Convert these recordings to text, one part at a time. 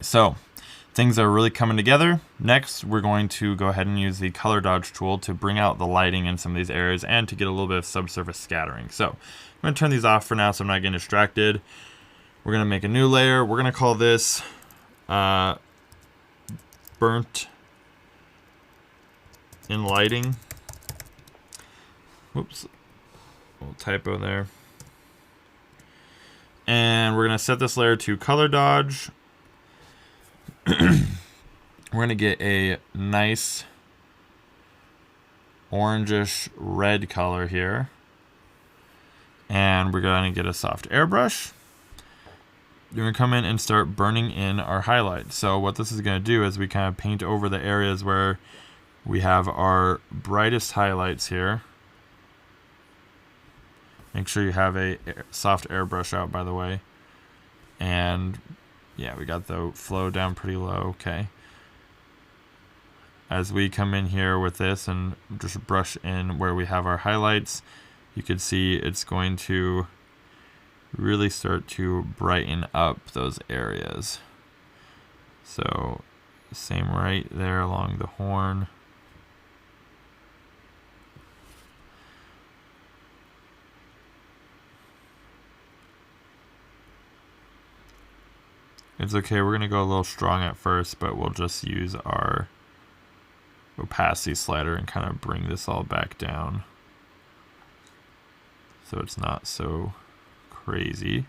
So things are really coming together. Next, we're going to go ahead and use the color dodge tool to bring out the lighting in some of these areas and to get a little bit of subsurface scattering. So I'm going to turn these off for now so I'm not getting distracted. We're going to make a new layer. We're going to call this burnt in lighting. Whoops, a little typo there. And we're going to set this layer to color dodge. We're going to get a nice orangish red color here. And we're going to get a soft airbrush. You're going to come in and start burning in our highlights. So what this is going to do is we kind of paint over the areas where we have our brightest highlights here. Make sure you have a soft airbrush out, by the way. And yeah, we got the flow down pretty low. Okay. As we come in here with this and just brush in where we have our highlights, you can see it's going to really start to brighten up those areas. So same right there along the horn. It's okay, we're gonna go a little strong at first, but we'll just use our opacity slider and kind of bring this all back down so it's not so crazy.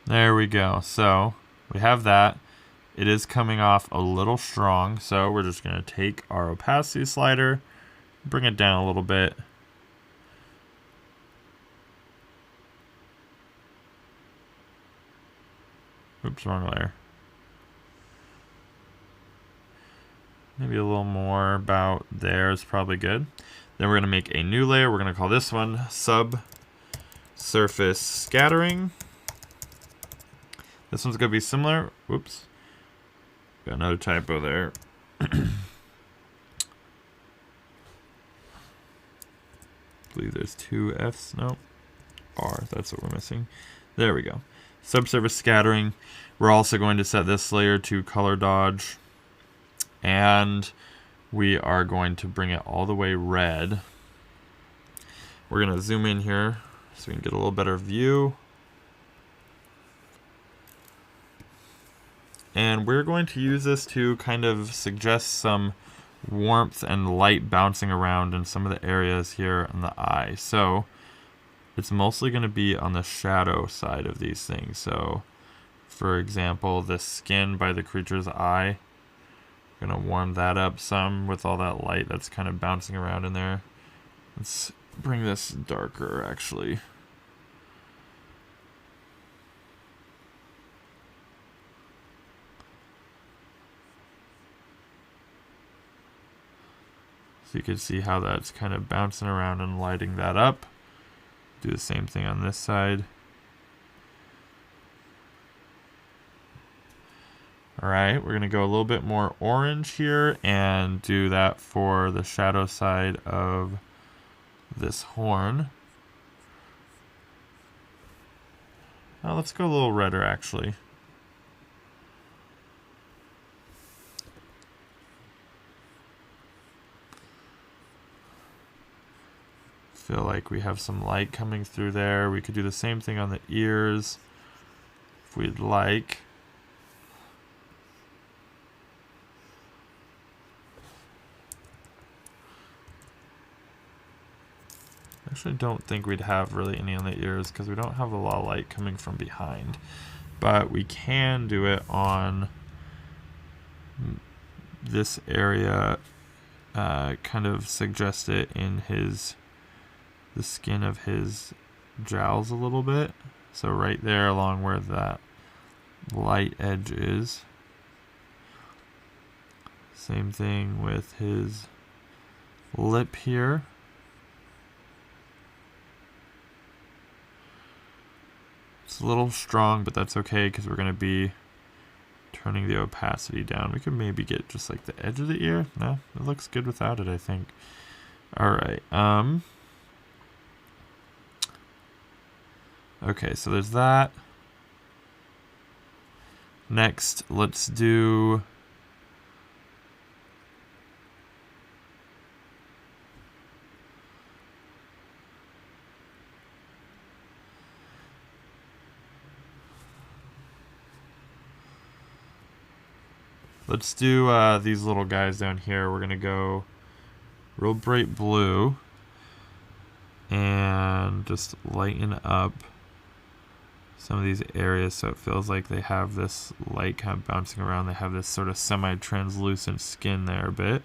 There we go. So we have that. It is coming off a little strong, so we're just gonna take our opacity slider, bring it down a little bit. Oops, wrong layer. Maybe a little more about there is probably good. Then we're going to make a new layer. We're going to call this one Subsurface Scattering. This one's going to be similar. Whoops. Got another typo there. I believe there's two F's. No. R. That's what we're missing. There we go. Subsurface Scattering. We're also going to set this layer to color dodge. And we are going to bring it all the way red. We're going to zoom in here so we can get a little better view. And we're going to use this to kind of suggest some warmth and light bouncing around in some of the areas here in the eye. So it's mostly going to be on the shadow side of these things. So for example, the skin by the creature's eye. Gonna warm that up some with all that light that's kind of bouncing around in there. Let's bring this darker actually. So you can see how that's kind of bouncing around and lighting that up. Do the same thing on this side. Alright, we're going to go a little bit more orange here and do that for the shadow side of this horn. Now let's go a little redder actually. Feel like we have some light coming through there. We could do the same thing on the ears if we'd like. Actually don't think we'd have really any on the ears because we don't have a lot of light coming from behind, but we can do it on this area, kind of suggest it in the skin of his jowls a little bit. So right there along where that light edge is. Same thing with his lip here. It's a little strong, but that's okay because we're going to be turning the opacity down. We could maybe get just like the edge of the ear. No, it looks good without it, I think. All right. Okay, so there's that. Next, let's do... Let's do these little guys down here. We're going to go real bright blue and just lighten up some of these areas so it feels like they have this light kind of bouncing around. They have this sort of semi-translucent skin there a bit.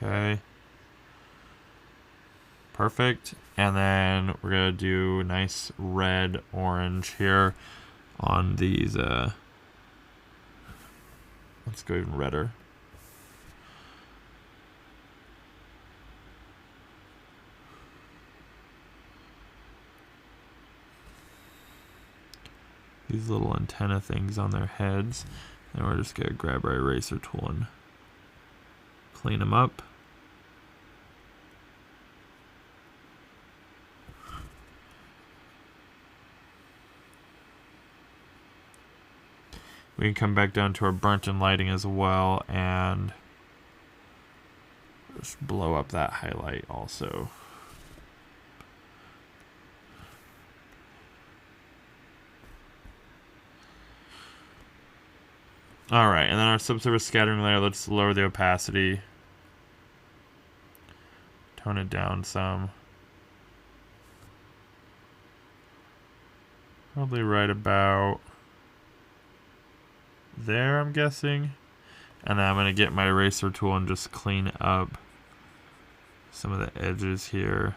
Okay. Perfect. And then we're going to do nice red orange here on these. Let's go even redder. These little antenna things on their heads. And we're just going to grab our eraser tool and clean them up. We can come back down to our burnt and lighting as well and just blow up that highlight also. Alright, and then our subsurface scattering layer, let's lower the opacity. Tone it down some. Probably right about there, I'm guessing. And then I'm going to get my eraser tool and just clean up some of the edges here.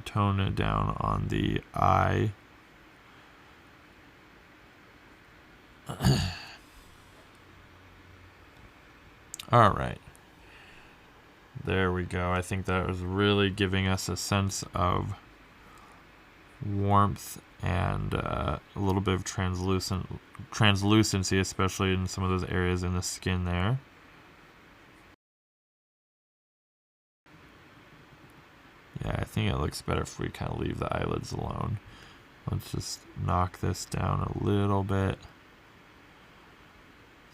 Tone it down on the eye. All right. There we go. I think that was really giving us a sense of warmth and a little bit of translucency, especially in some of those areas in the skin there. Yeah, I think it looks better if we kind of leave the eyelids alone. Let's just knock this down a little bit.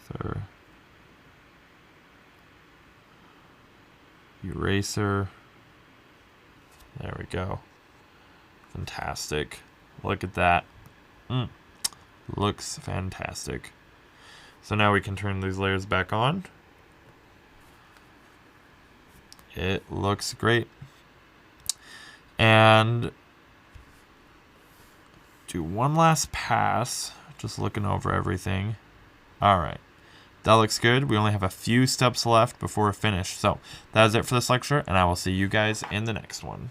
So, eraser. There we go. Fantastic. Look at that. Looks fantastic. So now we can turn these layers back on. It looks great. And do one last pass, just looking over everything. All right, that looks good. We only have a few steps left before we're finished. So that is it for this lecture, and I will see you guys in the next one.